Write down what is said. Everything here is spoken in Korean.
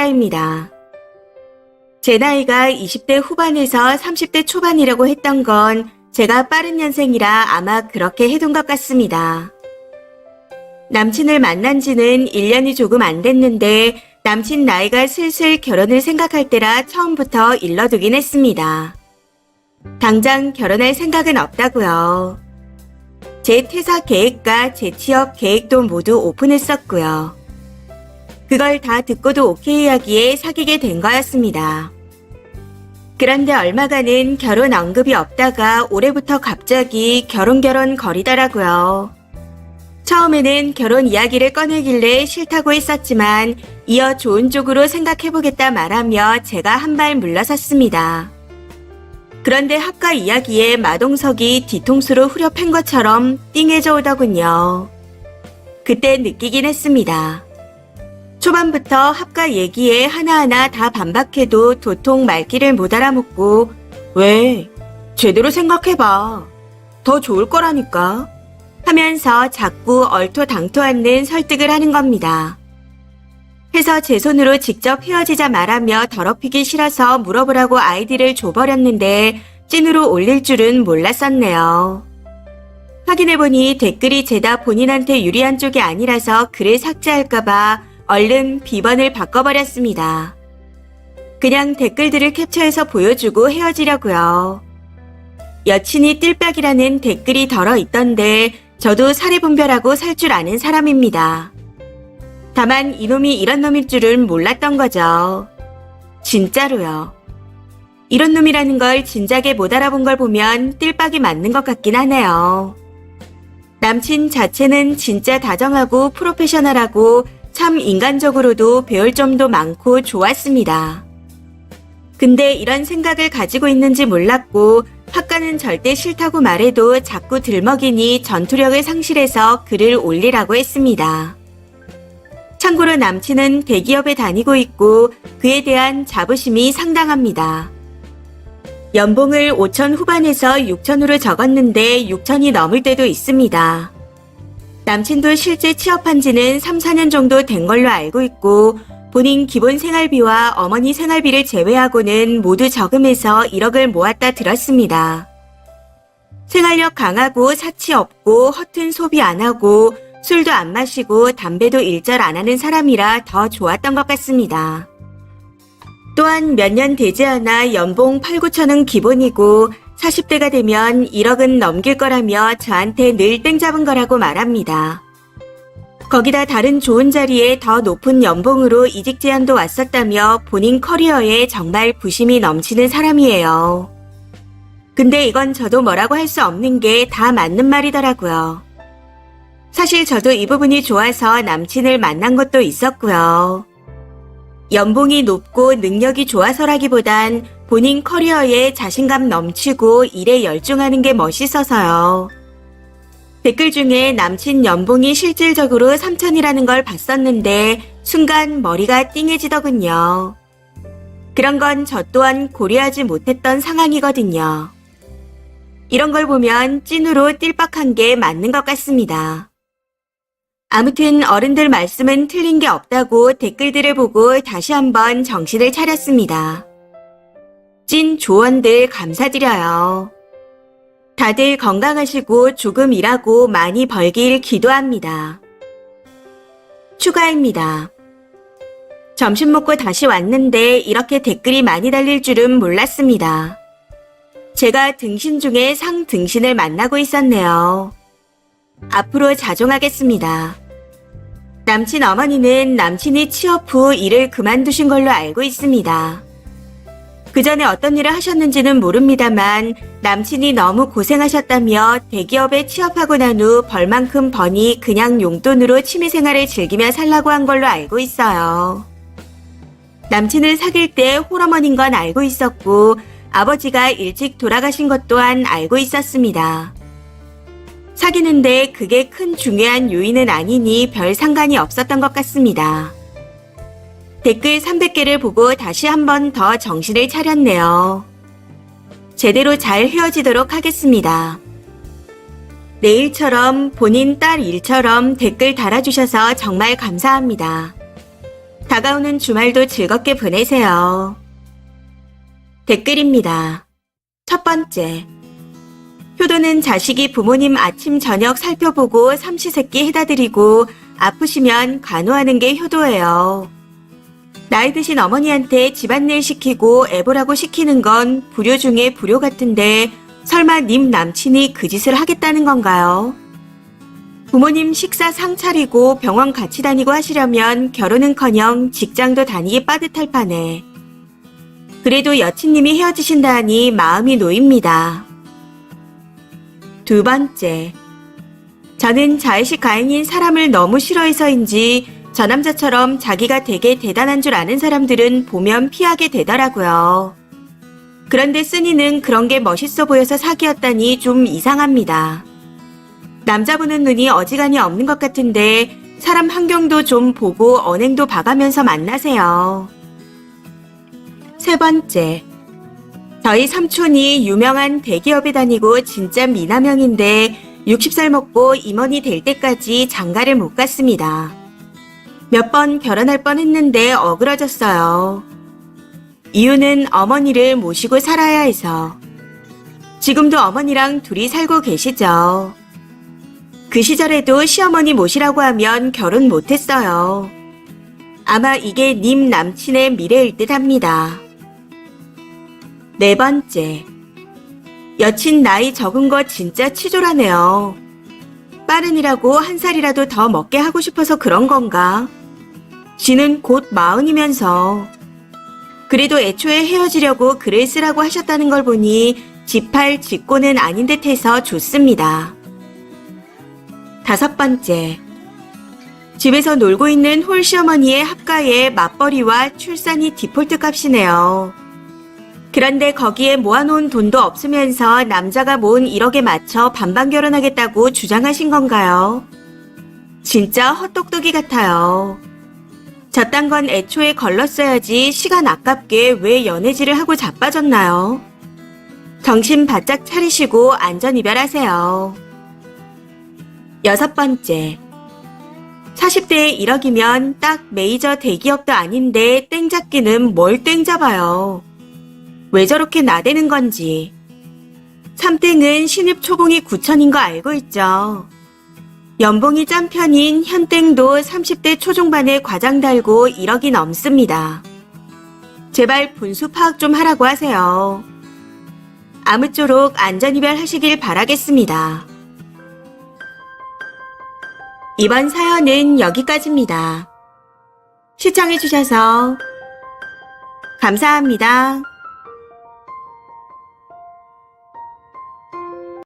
추가입니다. 제 나이가 20대 후반에서 30대 초반이라고 했던 건 제가 빠른 년생이라 아마 그렇게 해둔 것 같습니다. 남친을 만난 지는 1년이 조금 안 됐는데 남친 나이가 슬슬 결혼을 생각할 때라 처음부터 일러두긴 했습니다. 당장 결혼할 생각은 없다고요. 제 퇴사 계획과 제 취업 계획도 모두 오픈했었고요. 그걸 다 듣고도 오케이 하기에 사귀게 된 거였습니다. 그런데 얼마간은 결혼 언급이 없다가 올해부터 갑자기 결혼 거리더라고요. 처음에는 결혼 이야기를 꺼내길래 싫다고 했었지만 이어 좋은 쪽으로 생각해보겠다 말하며 제가 한 발 물러섰습니다. 그런데 학과 이야기에 마동석이 뒤통수로 후려 팬 것처럼 띵해져 오더군요. 그때 느끼긴 했습니다. 초반부터 학과 얘기에 하나하나 다 반박해도 도통 말귀를 못 알아먹고 왜? 제대로 생각해봐. 더 좋을 거라니까. 하면서 자꾸 얼토당토 않는 설득을 하는 겁니다. 해서 제 손으로 직접 헤어지자 말하며 더럽히기 싫어서 물어보라고 아이디를 줘버렸는데 찐으로 올릴 줄은 몰랐었네요. 확인해보니 댓글이 죄다 본인한테 유리한 쪽이 아니라서 글을 삭제할까봐 얼른 비번을 바꿔버렸습니다. 그냥 댓글들을 캡처해서 보여주고 헤어지려고요. 여친이 띨박이라는 댓글이 덜어 있던데 저도 사리분별하고 살 줄 아는 사람입니다. 다만 이놈이 이런 놈일 줄은 몰랐던 거죠. 진짜로요. 이런 놈이라는 걸 진작에 못 알아본 걸 보면 띨박이 맞는 것 같긴 하네요. 남친 자체는 진짜 다정하고 프로페셔널하고 참 인간적으로도 배울 점도 많고 좋았습니다. 근데 이런 생각을 가지고 있는지 몰랐고 학과는 절대 싫다고 말해도 자꾸 들먹이니 전투력을 상실해서 글을 올리라고 했습니다. 참고로 남친은 대기업에 다니고 있고 그에 대한 자부심이 상당합니다. 연봉을 5천 후반에서 6천으로 적었는데 6천이 넘을 때도 있습니다. 남친도 실제 취업한 지는 3, 4년 정도 된 걸로 알고 있고 본인 기본 생활비와 어머니 생활비를 제외하고는 모두 저금해서 1억을 모았다 들었습니다. 생활력 강하고 사치 없고 허튼 소비 안 하고 술도 안 마시고 담배도 일절 안 하는 사람이라 더 좋았던 것 같습니다. 또한 몇 년 되지 않아 연봉 8, 9천은 기본이고 40대가 되면 1억은 넘길 거라며 저한테 늘 땡 잡은 거라고 말합니다. 거기다 다른 좋은 자리에 더 높은 연봉으로 이직 제안도 왔었다며 본인 커리어에 정말 부심이 넘치는 사람이에요. 근데 이건 저도 뭐라고 할 수 없는 게 다 맞는 말이더라고요. 사실 저도 이 부분이 좋아서 남친을 만난 것도 있었고요. 연봉이 높고 능력이 좋아서라기보단 본인 커리어에 자신감 넘치고 일에 열중하는 게 멋있어서요. 댓글 중에 남친 연봉이 실질적으로 3천이라는 걸 봤었는데 순간 머리가 띵해지더군요. 그런 건 저 또한 고려하지 못했던 상황이거든요. 이런 걸 보면 찐으로 띨박한 게 맞는 것 같습니다. 아무튼 어른들 말씀은 틀린 게 없다고 댓글들을 보고 다시 한번 정신을 차렸습니다. 찐 조언들 감사드려요. 다들 건강하시고 조금 일하고 많이 벌길 기도합니다. 추가입니다. 점심 먹고 다시 왔는데 이렇게 댓글이 많이 달릴 줄은 몰랐습니다. 제가 등신 중에 상등신을 만나고 있었네요. 앞으로 자중하겠습니다. 남친 어머니는 남친이 취업 후 일을 그만두신 걸로 알고 있습니다. 그 전에 어떤 일을 하셨는지는 모릅니다만 남친이 너무 고생하셨다며 대기업에 취업하고 난 후 벌만큼 버니 그냥 용돈으로 취미생활을 즐기며 살라고 한 걸로 알고 있어요. 남친을 사귈 때 홀어머니인 건 알고 있었고 아버지가 일찍 돌아가신 것 또한 알고 있었습니다. 사귀는데 그게 큰 중요한 요인은 아니니 별 상관이 없었던 것 같습니다. 댓글 300개를 보고 다시 한 번 더 정신을 차렸네요. 제대로 잘 헤어지도록 하겠습니다. 내일처럼 본인 딸 일처럼 댓글 달아주셔서 정말 감사합니다. 다가오는 주말도 즐겁게 보내세요. 댓글입니다. 첫 번째. 효도는 자식이 부모님 아침 저녁 살펴보고 삼시세끼 해다 드리고 아프시면 간호하는 게 효도예요. 나이 드신 어머니한테 집안일 시키고 애보라고 시키는 건 불효 중에 불효 같은데 설마 님 남친이 그 짓을 하겠다는 건가요? 부모님 식사 상 차리고 병원 같이 다니고 하시려면 결혼은커녕 직장도 다니기 빠듯할 판에. 그래도 여친님이 헤어지신다 하니 마음이 놓입니다. 두 번째. 저는 자의식 가행인 사람을 너무 싫어해서인지 저 남자처럼 자기가 되게 대단한 줄 아는 사람들은 보면 피하게 되더라고요. 그런데 쓴이는 그런 게 멋있어 보여서 사귀었다니 좀 이상합니다. 남자 보는 눈이 어지간히 없는 것 같은데 사람 환경도 좀 보고 언행도 봐가면서 만나세요. 세 번째. 저희 삼촌이 유명한 대기업에 다니고 진짜 미남형인데 60살 먹고 임원이 될 때까지 장가를 못 갔습니다. 몇 번 결혼할 뻔했는데 어그러졌어요. 이유는 어머니를 모시고 살아야 해서. 지금도 어머니랑 둘이 살고 계시죠. 그 시절에도 시어머니 모시라고 하면 결혼 못했어요. 아마 이게 님 남친의 미래일 듯 합니다. 네 번째. 여친 나이 적은 거 진짜 치졸하네요. 빠른이라고 한 살이라도 더 먹게 하고 싶어서 그런 건가? 지는 곧 40이면서. 그래도 애초에 헤어지려고 글을 쓰라고 하셨다는 걸 보니 지팔 직고는 아닌 듯해서 좋습니다. 다섯 번째. 집에서 놀고 있는 홀시어머니의 합가에 맞벌이와 출산이 디폴트 값이네요. 그런데 거기에 모아놓은 돈도 없으면서 남자가 모은 1억에 맞춰 반반 결혼하겠다고 주장하신 건가요? 진짜 헛똑똑이 같아요. 저딴 건 애초에 걸렀어야지 시간 아깝게 왜 연애질을 하고 자빠졌나요? 정신 바짝 차리시고 안전이별하세요. 여섯 번째. 40대에 1억이면 딱 메이저 대기업도 아닌데 땡 잡기는 뭘 땡 잡아요. 왜 저렇게 나대는 건지. 3땡은 신입 초봉이 9천인 거 알고 있죠. 연봉이 짠 편인 현땡도 30대 초중반에 과장 달고 1억이 넘습니다. 제발 분수 파악 좀 하라고 하세요. 아무쪼록 안전이별 하시길 바라겠습니다. 이번 사연은 여기까지입니다. 시청해주셔서 감사합니다.